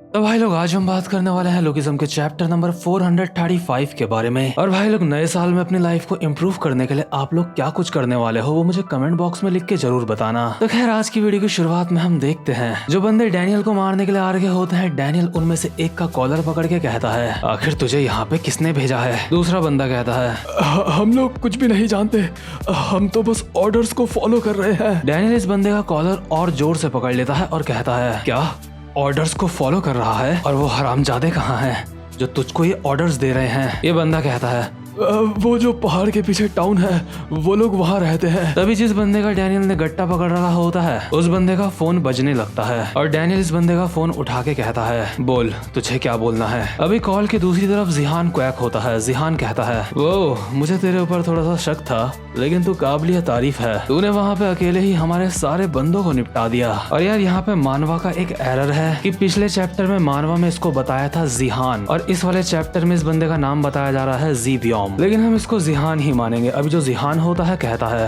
तो भाई लोग आज हम बात करने वाले हैं लोकिज्म के चैप्टर नंबर 435 के बारे में। और भाई लोग नए साल में अपनी लाइफ को इम्प्रूव करने के लिए आप लोग क्या कुछ करने वाले हो वो मुझे कमेंट बॉक्स में लिख के जरूर बताना। तो खैर आज की वीडियो की शुरुआत में हम देखते हैं जो बंदे डैनियल को मारने के लिए आ रहे होते हैं, डैनियल उनमें से एक का कॉलर पकड़ के कहता है, आखिर तुझे यहाँ पे किसने भेजा है? दूसरा बंदा कहता है, हम लोग कुछ भी नहीं जानते, हम तो बस ऑर्डर्स को फॉलो कर रहे हैं। डैनियल इस बंदे का कॉलर और जोर से पकड़ लेता है और कहता है, क्या ऑर्डर्स को फॉलो कर रहा है? और वो हरामजादे कहाँ हैं जो तुझको ये ऑर्डर्स दे रहे हैं? ये बंदा कहता है, वो जो पहाड़ के पीछे टाउन है वो लोग वहाँ रहते हैं। तभी जिस बंदे का डैनियल ने गट्टा पकड़ रखा होता है उस बंदे का फोन बजने लगता है और डैनियल इस बंदे का फोन उठा के कहता है, बोल तुझे क्या बोलना है? अभी कॉल की दूसरी तरफ जिहान क्वैक होता है। जिहान कहता है, वो मुझे तेरे ऊपर थोड़ा सा शक था लेकिन तू काबिलियत तारीफ है, तूने वहाँ पे अकेले ही हमारे सारे बंदों को निपटा दिया। और यार यहाँ पे मानवा का एक एरर है कि पिछले चैप्टर में मानवा में इसको बताया था जिहान और इस वाले चैप्टर में इस बंदे का नाम बताया जा रहा है ज़ीव्योम, लेकिन हम इसको जिहान ही मानेंगे। अभी जो जिहान होता है कहता है,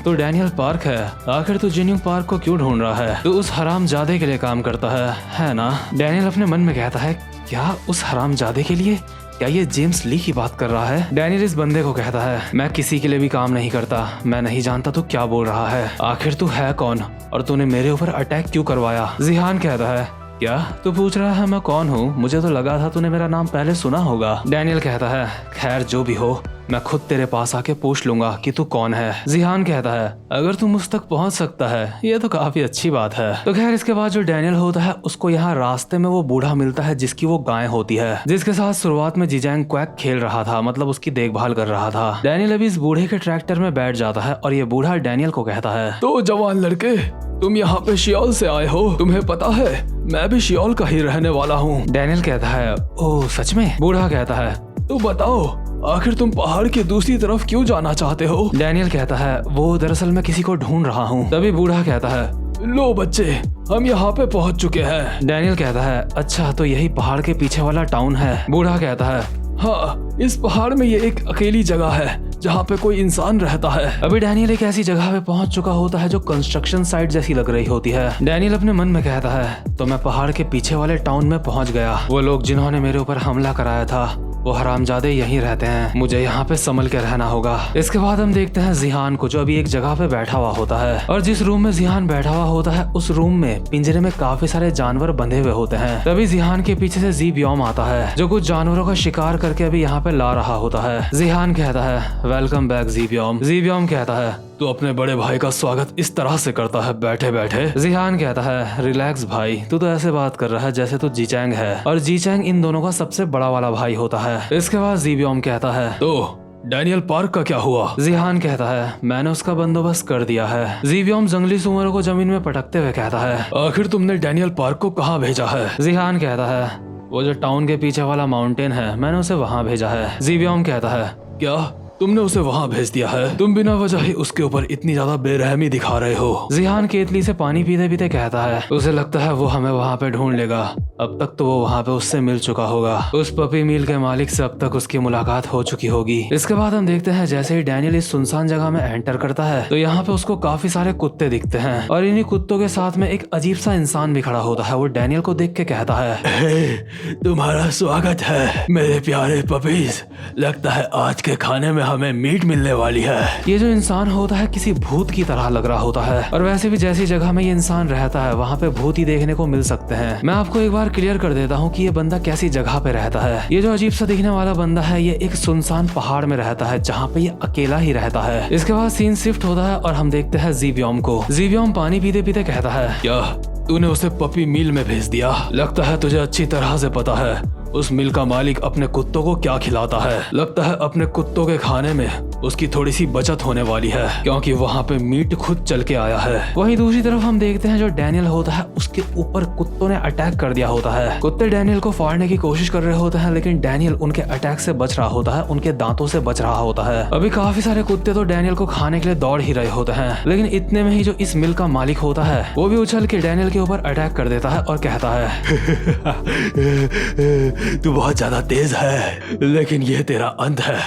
तो डैनियल पार्क है, आखिर तू जिन्यूंग पार्क को क्यों ढूंढ रहा है? तू उस हरामजादे के लिए काम करता है ना? डैनियल अपने मन में कहता है, क्या उस हरामजादे के लिए? क्या ये जेम्स ली की बात कर रहा है? डैनियल इस बंदे को कहता है, मैं किसी के लिए भी काम नहीं करता, मैं नहीं जानता तू क्या बोल रहा है, आखिर तू है कौन और तूने मेरे ऊपर अटैक क्यों करवाया? जिहान कहता है, क्या तू पूछ रहा है मैं कौन हूँ? मुझे तो लगा था तूने मेरा नाम पहले सुना होगा। डैनियल कहता है, खैर जो भी हो मैं खुद तेरे पास आके पूछ लूंगा कि तू कौन है। जिहान कहता है, अगर तू मुझ तक पहुंच सकता है ये तो काफी अच्छी बात है। तो खैर इसके बाद जो डैनियल होता है उसको यहाँ रास्ते में वो बूढ़ा मिलता है जिसकी वो गाय होती है, जिसके साथ शुरुआत में जीजैंग क्वैक खेल रहा था, मतलब उसकी देखभाल कर रहा था। डैनियल अभी इस बूढ़े के ट्रैक्टर में बैठ जाता है और ये बूढ़ा डैनियल को कहता है, तो जवान लड़के तुम यहाँ पे शियोल से आए हो, तुम्हें पता है मैं भी शियोल का ही रहने वाला हूँ। डैनियल कहता है, ओह सच में? बूढ़ा कहता है, तो बताओ आखिर तुम पहाड़ की दूसरी तरफ क्यों जाना चाहते हो? डैनियल कहता है, वो दरअसल मैं किसी को ढूंढ रहा हूँ। तभी बूढ़ा कहता है, लो बच्चे हम यहाँ पे पहुँच चुके हैं। डैनियल कहता है, अच्छा तो यही पहाड़ के पीछे वाला टाउन है? बूढ़ा कहता है, हाँ इस पहाड़ में ये एक अकेली जगह है जहाँ पे कोई इंसान रहता है। अभी डैनियल एक ऐसी जगह पे पहुंच चुका होता है जो कंस्ट्रक्शन साइट जैसी लग रही होती है। डैनियल अपने मन में कहता है, तो मैं पहाड़ के पीछे वाले टाउन में पहुंच गया, वो लोग जिन्होंने मेरे ऊपर हमला कराया था वो हरामजादे यहीं रहते हैं, मुझे यहाँ पे संभल के रहना होगा। इसके बाद हम देखते हैं जिहान को जो अभी एक जगह पे बैठा हुआ होता है और जिस रूम में जिहान बैठा हुआ होता है उस रूम में पिंजरे में काफी सारे जानवर बंधे हुए होते हैं। तभी जिहान के पीछे से ज़ीव्योम आता है जो कुछ जानवरों का शिकार करके अभी यहाँ पे ला रहा होता है। जिहान कहता है, वेलकम बैक ज़ीव्योम। ज़ीव्योम कहता है, तो अपने बड़े भाई का स्वागत इस तरह से करता है बैठे बैठे। जिहान कहता है, रिलैक्स भाई, तू तो ऐसे बात कर रहा है जैसे तू जीचैंग है और जीचैंग इन दोनों का सबसे बड़ा वाला भाई होता है। इसके बाद ज़ीव्योम कहता है, तो डैनियल पार्क का क्या हुआ? जिहान कहता है, मैंने उसका बंदोबस्त कर दिया है। ज़ीव्योम जंगली सुअरों को जमीन में पटकते हुए कहता है, आखिर तुमने डैनियल पार्क को कहाँ भेजा है? जिहान कहता है, वो जो टाउन के पीछे वाला माउंटेन है मैंने उसे वहाँ भेजा है। ज़ीव्योम कहता है, क्या तुमने उसे वहाँ भेज दिया है? तुम बिना वजह ही उसके ऊपर इतनी ज्यादा बेरहमी दिखा रहे हो। जिहान केतली से पानी पीते पीते कहता है, उसे लगता है वो हमें वहाँ पे ढूंढ लेगा, अब तक तो वो वहाँ पे उससे मिल चुका होगा, उस पपी मिल के मालिक से अब तक उसकी मुलाकात हो चुकी होगी। इसके बाद हम देखते हैं जैसे ही डैनियल इस सुनसान जगह में एंटर करता है तो यहाँ पे उसको काफी सारे कुत्ते दिखते हैं और इन्हीं कुत्तों के साथ में एक अजीब सा इंसान भी खड़ा होता है। वो डैनियल को देख के कहता है, तुम्हारा स्वागत है मेरे प्यारे पपीज, लगता है आज के खाने में हमें मीट मिलने वाली है। ये जो इंसान होता है किसी भूत की तरह लग रहा होता है और वैसे भी जैसी जगह में ये इंसान रहता है वहाँ पे भूत ही देखने को मिल सकते हैं। मैं आपको एक बार क्लियर कर देता हूँ कि ये बंदा कैसी जगह पे रहता है। ये जो अजीब सा दिखने वाला बंदा है ये एक सुनसान पहाड़ में रहता है जहाँ पे ये अकेला ही रहता है। इसके बाद सीन शिफ्ट होता है और हम देखते हैं ज़ीव्योम को। ज़ीव्योम पानी पीते पीते कहता है, क्या तूने उसे पपी मिल में भेज दिया? लगता है तुझे अच्छी तरह से पता है उस मिल का मालिक अपने कुत्तों को क्या खिलाता है। लगता है अपने कुत्तों के खाने में उसकी थोड़ी सी बचत होने वाली है क्योंकि वहाँ पे मीट खुद चल के आया है। वहीं दूसरी तरफ हम देखते हैं जो डैनियल होता है उसके ऊपर कुत्तों ने अटैक कर दिया होता है। कुत्ते डैनियल को फाड़ने की कोशिश कर रहे होते हैं लेकिन डैनियल उनके अटैक से बच रहा होता है, उनके दांतों से बच रहा होता है। अभी काफी सारे कुत्ते तो डैनियल को खाने के लिए दौड़ ही रहे होते हैं लेकिन इतने में ही जो इस मिल का मालिक होता है वो भी उछल के डैनियल के ऊपर अटैक कर देता है और कहता है, तू बहुत ज्यादा तेज है लेकिन ये तेरा अंत है,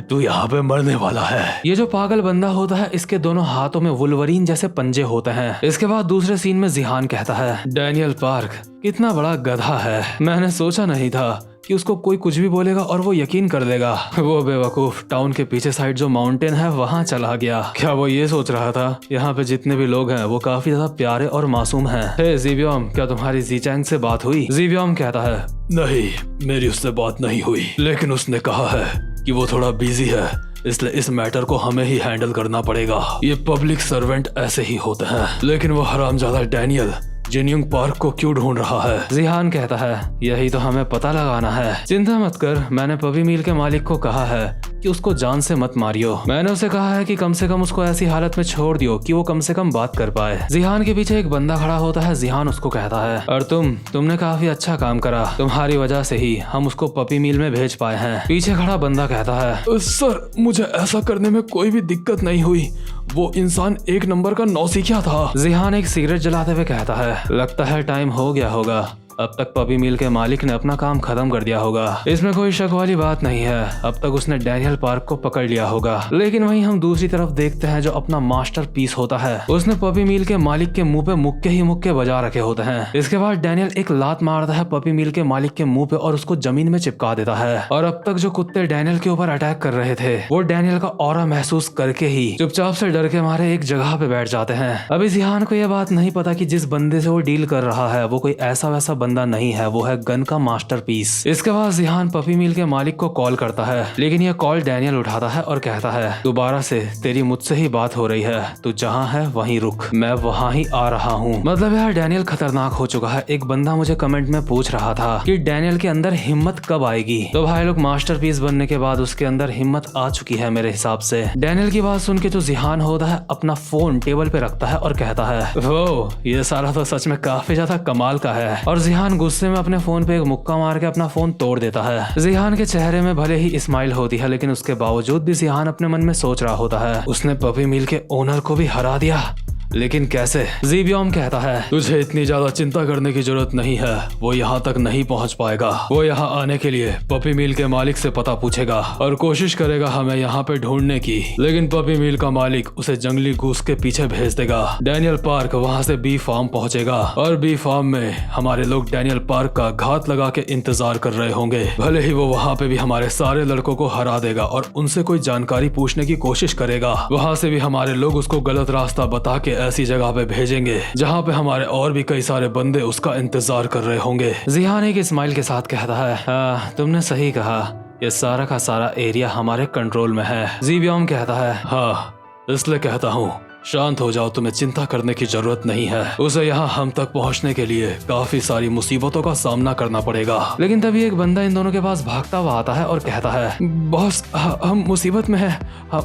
तू यहाँ पे मरने वाला वाला है। ये जो पागल बंदा होता है इसके दोनों हाथों में वुल्वरीन जैसे पंजे होते हैं। इसके बाद दूसरे सीन में जिहान कहता है, डैनियल पार्क कितना बड़ा गधा है, मैंने सोचा नहीं था कि उसको कोई कुछ भी बोलेगा और वो यकीन कर लेगा। वो बेवकूफ टाउन के पीछे साइड जो माउंटेन है वहाँ चला गया। क्या वो ये सोच रहा था यहाँ पे जितने भी लोग हैं वो काफी ज्यादा प्यारे और मासूम हैं। हे ज़ीबियोम, क्या तुम्हारी ज़ीचैंग से बात हुई? ज़ीबियोम कहता है, नहीं, मेरी उससे बात नहीं हुई, लेकिन उसने कहा है कि वो थोड़ा बिजी है, इसलिए इस मैटर को हमें ही हैंडल करना पड़ेगा। ये पब्लिक सर्वेंट ऐसे ही होते हैं। लेकिन वो हरामजादा डैनियल जिनयुंग पार्क को क्यों ढूंढ रहा है? जिहान कहता है, यही तो हमें पता लगाना है। चिंता मत कर, मैंने पपी मिल के मालिक को कहा है कि उसको जान से मत मारियो। मैंने उसे कहा है कि कम से कम उसको ऐसी हालत में छोड़ दियो कि वो कम से कम बात कर पाए। जिहान के पीछे एक बंदा खड़ा होता है। जिहान उसको कहता है, और तुमने काफी अच्छा काम करा, तुम्हारी वजह से ही हम उसको पपी मिल में भेज पाए हैं। पीछे खड़ा बंदा कहता है, सर मुझे ऐसा करने में कोई भी दिक्कत नहीं हुई, वो इंसान एक नंबर का नौसिखिया था। जिहान एक सिगरेट जलाते हुए कहता है, लगता है टाइम हो गया होगा, अब तक पपी मिल के मालिक ने अपना काम खत्म कर दिया होगा। इसमें कोई शक वाली बात नहीं है, अब तक उसने डैनियल पार्क को पकड़ लिया होगा। लेकिन वहीं हम दूसरी तरफ देखते हैं जो अपना मास्टर पीस होता है, उसने पपी मिल के मालिक के मुंह पे मुक्के ही मुक्के बजा रखे होते हैं। इसके बाद डैनियल एक लात मारता है पपी मिल के मालिक के मुंह पे और उसको जमीन में चिपका देता है। और अब तक जो कुत्ते डैनियल के ऊपर अटैक कर रहे थे वो डैनियल का ऑरा महसूस करके ही चुपचाप से डर के मारे एक जगह पे बैठ जाते हैं। अभी जिहान को यह बात नहीं पता कि जिस बंदे से वो डील कर रहा है वो कोई ऐसा वैसा बंदा नहीं है, वो है गन का मास्टरपीस। इसके बाद जिहान पपी मिल के मालिक को कॉल करता है, लेकिन यह कॉल डैनियल उठाता है और कहता है, दोबारा से तेरी मुझसे ही बात हो रही है, तू जहाँ है वहीं रुक, मैं वहाँ ही आ रहा हूँ। मतलब यार डैनियल खतरनाक हो चुका है। एक बंदा मुझे कमेंट में पूछ रहा था कि डैनियल के अंदर हिम्मत कब आएगी, तो भाई लोग मास्टरपीस बनने के बाद उसके अंदर हिम्मत आ चुकी है मेरे हिसाब से। डैनियल की बात सुन के जो जिहान होता है अपना फोन टेबल पे रखता है और कहता है, वो ये सारा तो सच में काफी ज्यादा कमाल का है। और जिहान गुस्से में अपने फोन पे एक मुक्का मार के अपना फोन तोड़ देता है। जिहान के चेहरे में भले ही स्माइल होती है, लेकिन उसके बावजूद भी जिहान अपने मन में सोच रहा होता है, उसने पपी मिल के ओनर को भी हरा दिया, लेकिन कैसे? ज़ीबियोम कहता है, तुझे इतनी ज्यादा चिंता करने की जरूरत नहीं है, वो यहाँ तक नहीं पहुँच पाएगा। वो यहाँ आने के लिए पपी मिल के मालिक से पता पूछेगा और कोशिश करेगा हमें यहाँ पे ढूंढने की, लेकिन पपी मिल का मालिक उसे जंगली घूस के पीछे भेज देगा। डैनियल पार्क वहाँ से बी फार्म पहुँचेगा और बी फार्म में हमारे लोग डैनियल पार्क का घात लगा के इंतजार कर रहे होंगे। भले ही वो वहाँ पे भी हमारे सारे लड़कों को हरा देगा और उनसे कोई जानकारी पूछने की कोशिश करेगा। वहाँ से भी हमारे लोग उसको गलत रास्ता बता के ऐसी जगह पे भेजेंगे जहाँ पे हमारे और भी कई सारे बंदे उसका इंतजार कर रहे होंगे। जिहान एक स्माइल के साथ कहता है, हाँ तुमने सही कहा, ये सारा का सारा एरिया हमारे कंट्रोल में है। ज़ीबियोम कहता है, हाँ इसलिए कहता हूँ शांत हो जाओ, तुम्हें चिंता करने की जरूरत नहीं है। उसे यहाँ हम तक पहुँचने के लिए काफी सारी मुसीबतों का सामना करना पड़ेगा। लेकिन तभी एक बंदा इन दोनों के पास भागता हुआ आता है और कहता है, बॉस हम मुसीबत में हैं,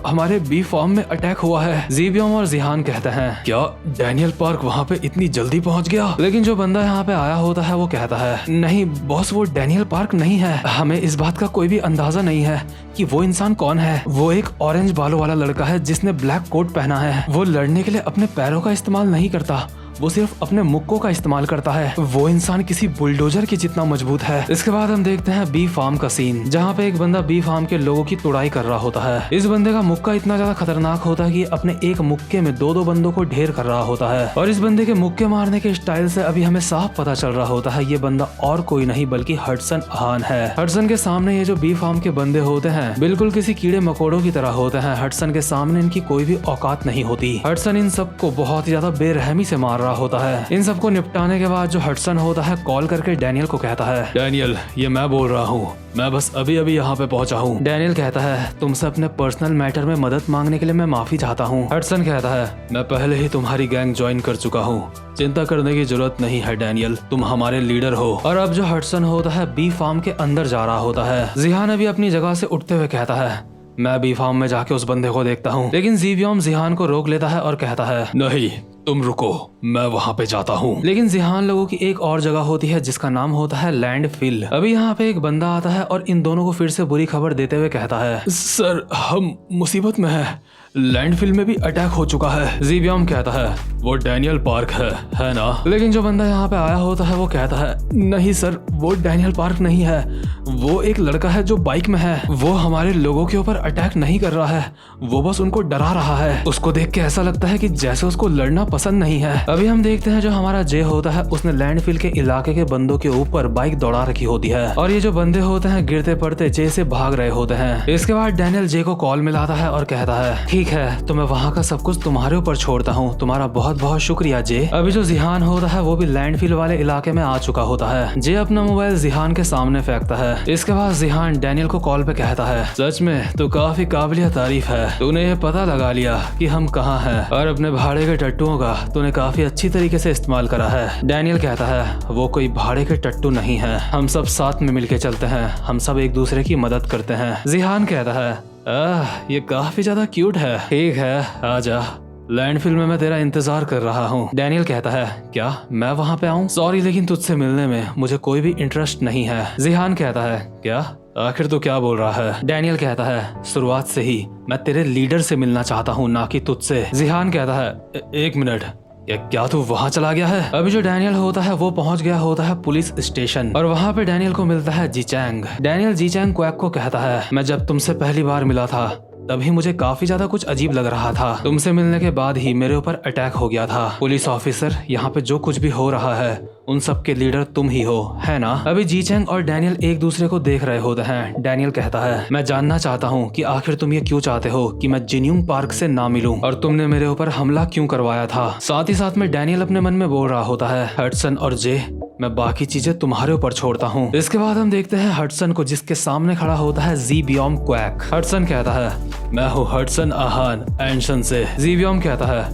हमारे बी फार्म में अटैक हुआ है। ज़ीबियोम और जिहान कहते हैं, क्या डैनियल पार्क वहाँ पे इतनी जल्दी पहुँच गया? लेकिन जो बंदा यहाँ पे आया होता है वो कहता है, नहीं बॉस, वो डैनियल पार्क नहीं है। हमें इस बात का कोई भी अंदाजा नहीं है कि वो इंसान कौन है। वो एक ऑरेंज बालों वाला लड़का है जिसने ब्लैक कोट पहना है। वो लड़ने के लिए अपने पैरों का इस्तेमाल नहीं करता, वो सिर्फ अपने मुक्कों का इस्तेमाल करता है। वो इंसान किसी बुलडोजर के जितना मजबूत है। इसके बाद हम देखते हैं बी फार्म का सीन, जहाँ पे एक बंदा बी फार्म के लोगों की तुड़ाई कर रहा होता है। इस बंदे का मुक्का इतना ज्यादा खतरनाक होता है कि अपने एक मुक्के में दो बंदों को ढेर कर रहा होता है। और इस बंदे के मुक्के मारने के स्टाइल से अभी हमें साफ पता चल रहा होता है ये बंदा और कोई नहीं बल्कि हडसन अहान है। हडसन के सामने ये जो बी फार्म के बंदे होते हैं बिल्कुल किसी कीड़े मकोड़ों की तरह होते हैं। हडसन के सामने इनकी कोई भी औकात नहीं होती। हडसन इन सबको बहुत ही ज्यादा बेरहमी से मार रहा होता है। इन सबको निपटाने के बाद जो हडसन होता है कॉल करके डैनियल को कहता है, डैनियल ये मैं बोल रहा हूँ, मैं बस अभी अभी यहाँ पे पहुँचा हूँ। डैनियल कहता है, तुमसे अपने पर्सनल मैटर में मदद मांगने के लिए मैं माफी चाहता हूँ। हडसन कहता है, मैं पहले ही तुम्हारी गैंग ज्वाइन कर चुका हूँ, चिंता करने की जरूरत नहीं है डैनियल, तुम हमारे लीडर हो। और अब जो हडसन होता है बी फार्म के अंदर जा रहा होता है। जिहान अभी अपनी जगह से उठते हुए कहता है, मैं बी फार्म में जाके उस बंदे को देखता हूँ। लेकिन ज़ीबियोम जिहान को रोक लेता है और कहता है, नहीं तुम रुको, मैं वहाँ पे जाता हूँ। लेकिन जिहान लोगों की एक और जगह होती है जिसका नाम होता है लैंडफिल। अभी यहाँ पे एक बंदा आता है और इन दोनों को फिर से बुरी खबर देते हुए कहता है, सर हम मुसीबत में हैं, लैंडफिल में भी अटैक हो चुका है। ज़ीबियोम कहता है, वो डैनियल पार्क है ना? लेकिन जो बंदा यहाँ पे आया होता है वो कहता है, नहीं सर, वो डैनियल पार्क नहीं है, वो एक लड़का है जो बाइक में है, वो हमारे लोगों के ऊपर अटैक नहीं कर रहा है, वो बस उनको डरा रहा है। उसको देख के ऐसा लगता है कि जैसे उसको लड़ना पसंद नहीं है। अभी हम देखते हैं जो हमारा जे होता है उसने लैंडफिल के इलाके के बंदों के ऊपर बाइक दौड़ा रखी होती है और ये जो बंदे होते हैं गिरते पड़ते जे से भाग रहे होते हैं। इसके बाद डैनियल जे को कॉल मिलाता है और कहता है, ठीक है तो मैं वहाँ का सब कुछ तुम्हारे ऊपर छोड़ता हूँ, तुम्हारा बहुत बहुत शुक्रिया जे। अभी जो जिहान होता है वो भी लैंडफिल वाले इलाके में आ चुका होता है। जे अपना मोबाइल जिहान के सामने फेंकता है। इसके बाद जिहान डैनियल को कॉल पे कहता है, सच में तो काफी काबिलियत तारीफ है, तूने ये पता लगा लिया कि हम कहाँ हैं और अपने भाड़े के टट्टुओं का तूने काफी अच्छी तरीके से इस्तेमाल करा है। डैनियल कहता है, वो कोई भाड़े के टट्टू नहीं है, हम सब साथ में मिलके चलते हैं, हम सब एक दूसरे की मदद करते हैं। जिहान कहता है, ये काफी ज्यादा क्यूट है, ठीक है आजा, लैंडफिल में मैं तेरा इंतजार कर रहा हूँ। डैनियल कहता है, क्या मैं वहाँ पे आऊँ? सॉरी लेकिन तुझसे मिलने में मुझे कोई भी इंटरेस्ट नहीं है। जिहान कहता है, क्या आखिर तो क्या बोल रहा है? डैनियल कहता है, शुरुआत से ही मैं तेरे लीडर से मिलना चाहता हूँ, ना कि तुझसे। जिहान कहता है, एक मिनट, क्या तू वहाँ चला गया है? अभी जो डैनियल होता है वो पहुंच गया होता है पुलिस स्टेशन और वहाँ पे डैनियल को मिलता है जीचैंग। डैनियल जीचैंग क्वैक को कहता है, मैं जब तुमसे पहली बार मिला था तभी मुझे काफी ज्यादा कुछ अजीब लग रहा था, तुमसे मिलने के बाद ही मेरे ऊपर अटैक हो गया था। पुलिस ऑफिसर, यहाँ पे जो कुछ भी हो रहा है उन सब के लीडर तुम ही हो, है ना? अभी जीचैंग और डैनियल एक दूसरे को देख रहे होते हैं। डैनियल कहता है, मैं जानना चाहता हूँ कि आखिर तुम ये क्यों चाहते हो कि मैं जिन्यूंग पार्क से ना मिलूं और तुमने मेरे ऊपर हमला क्यों करवाया था। साथ ही साथ में डैनियल अपने मन में बोल रहा होता है, हडसन और जे, मैं बाकी चीजें तुम्हारे ऊपर छोड़ता हूँ। इसके बाद हम देखते हैं हडसन को, जिसके सामने खड़ा होता है ज़ीबियोम क्वैक। हडसन कहता है, मैं हूँ हडसन आहान एंशन से। ज़ीबियोम कहता है,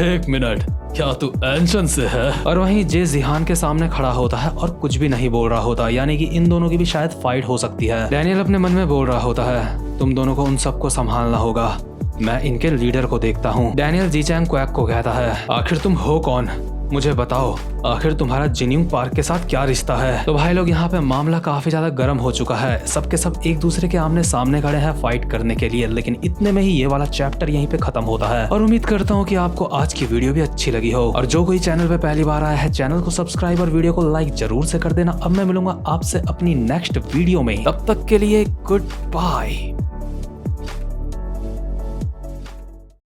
एक मिनट, क्या तू एंशन से है? और वहीं जे जिहान के सामने खड़ा होता है और कुछ भी नहीं बोल रहा होता, यानी कि इन दोनों की भी शायद फाइट हो सकती है। डैनियल अपने मन में बोल रहा होता है, तुम दोनों को उन सबको संभालना होगा, मैं इनके लीडर को देखता हूँ। डैनियल जीचैंग क्वैक को कहता है, आखिर तुम हो कौन, मुझे बताओ, आखिर तुम्हारा जिन्यूंग पार्क के साथ क्या रिश्ता है? तो भाई लोग यहाँ पे मामला काफी ज्यादा गर्म हो चुका है, सबके सब एक दूसरे के आमने सामने खड़े हैं फाइट करने के लिए। लेकिन इतने में ही ये वाला चैप्टर यहीं पे खत्म होता है और उम्मीद करता हूँ कि आपको आज की वीडियो भी अच्छी लगी हो। और जो कोई चैनल पे पहली बार आया है, चैनल को सब्सक्राइब और वीडियो को लाइक जरूर से कर देना। अब मैं मिलूंगा आपसे अपनी नेक्स्ट वीडियो में, तब तक के लिए गुड बाय।